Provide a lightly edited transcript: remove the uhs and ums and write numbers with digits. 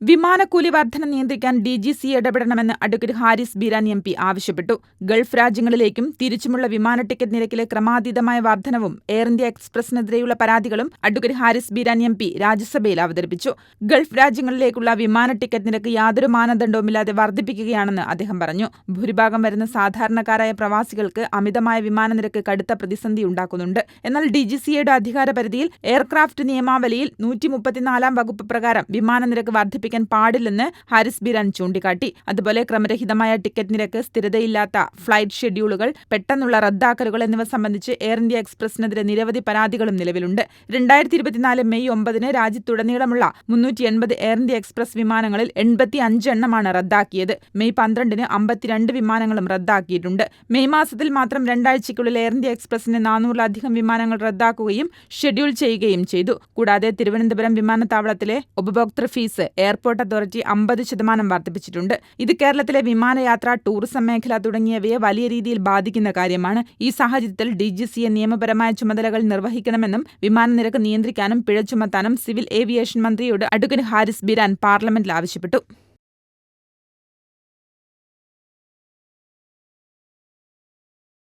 വിമാനക്കൂലി വർധന നിയന്ത്രിക്കാൻ DGCA ഇടപെടണമെന്ന് അഡ്വക്കേറ്റ് ഹാരിസ് ബീരാൻ MP ആവശ്യപ്പെട്ടു. ഗൾഫ് രാജ്യങ്ങളിലേക്കും തിരിച്ചുമുള്ള വിമാന ടിക്കറ്റ് നിരക്കിലെ ക്രമാതീതമായ വർധനവും എയർ ഇന്ത്യ എക്സ്പ്രസിനെതിരെയുള്ള പരാതികളും അഡ്വക്കേറ്റ് ഹാരിസ് ബീരാൻ MP രാജ്യസഭയിൽ അവതരിപ്പിച്ചു. ഗൾഫ് രാജ്യങ്ങളിലേക്കുള്ള വിമാന ടിക്കറ്റ് നിരക്ക് യാതൊരു മാനദണ്ഡവുമില്ലാതെ വർദ്ധിപ്പിക്കുകയാണെന്ന് അദ്ദേഹം പറഞ്ഞു. ഭൂരിഭാഗം വരുന്ന സാധാരണക്കാരായ പ്രവാസികൾക്ക് അമിതമായ വിമാന നിരക്ക് കടുത്ത പ്രതിസന്ധിയുണ്ടാക്കുന്നുണ്ട്. എന്നാൽ DGCAയുടെ അധികാരപരിധിയിൽ എയർക്രാഫ്റ്റ് നിയമാവലിയിൽ 134 വകുപ്പ് പ്രകാരം വിമാന നിരക്ക് വർദ്ധിപ്പിക്കാൻ പാടില്ലെന്ന് ഹാരിസ് ബീരാൻ ചൂണ്ടിക്കാട്ടി. അതുപോലെ ക്രമരഹിതമായ ടിക്കറ്റ് നിരക്ക്, സ്ഥിരതയില്ലാത്ത ഫ്ലൈറ്റ് ഷെഡ്യൂളുകൾ, പെട്ടെന്നുള്ള റദ്ദാക്കലുകൾ എന്നിവ സംബന്ധിച്ച് എയർ ഇന്ത്യ എക്സ്പ്രസിനെതിരെ നിരവധി പരാതികളും നിലവിലുണ്ട്. 2024 മെയ് 9 രാജ്യത്തുടനീളമുള്ള 380 എയർ ഇന്ത്യ എക്സ്പ്രസ് വിമാനങ്ങളിൽ 85 എണ്ണമാണ് റദ്ദാക്കിയത്. മെയ് 12 52 വിമാനങ്ങളും റദ്ദാക്കിയിട്ടുണ്ട്. മെയ് മാസത്തിൽ മാത്രം 2 ആഴ്ചയ്ക്കുള്ളിൽ എയർ ഇന്ത്യ എക്സ്പ്രസിന് 400-ലധികം വിമാനങ്ങൾ റദ്ദാക്കുകയും ഷെഡ്യൂൾ ചെയ്യുകയും ചെയ്തു. കൂടാതെ തിരുവനന്തപുരം വിമാനത്താവളത്തിലെ ഉപഭോക്തൃ ഫീസ് എയർപോർട്ട് അതോറിറ്റി 50% വർദ്ധിപ്പിച്ചിട്ടുണ്ട്. ഇത് കേരളത്തിലെ വിമാനയാത്ര, ടൂറിസം മേഖല തുടങ്ങിയവയെ വലിയ രീതിയിൽ ബാധിക്കുന്ന കാര്യമാണ്. ഈ സാഹചര്യത്തിൽ DGCA നിയമപരമായ ചുമതലകൾ നിർവഹിക്കണമെന്നും വിമാന നിരക്ക് നിയന്ത്രിക്കാനും പിഴ ചുമത്താനും സിവിൽ ഏവിയേഷൻ മന്ത്രിയോട് അഡ്വക്കേറ്റ് ഹാരിസ് ബീരാൻ പാർലമെന്റിൽ ആവശ്യപ്പെട്ടു.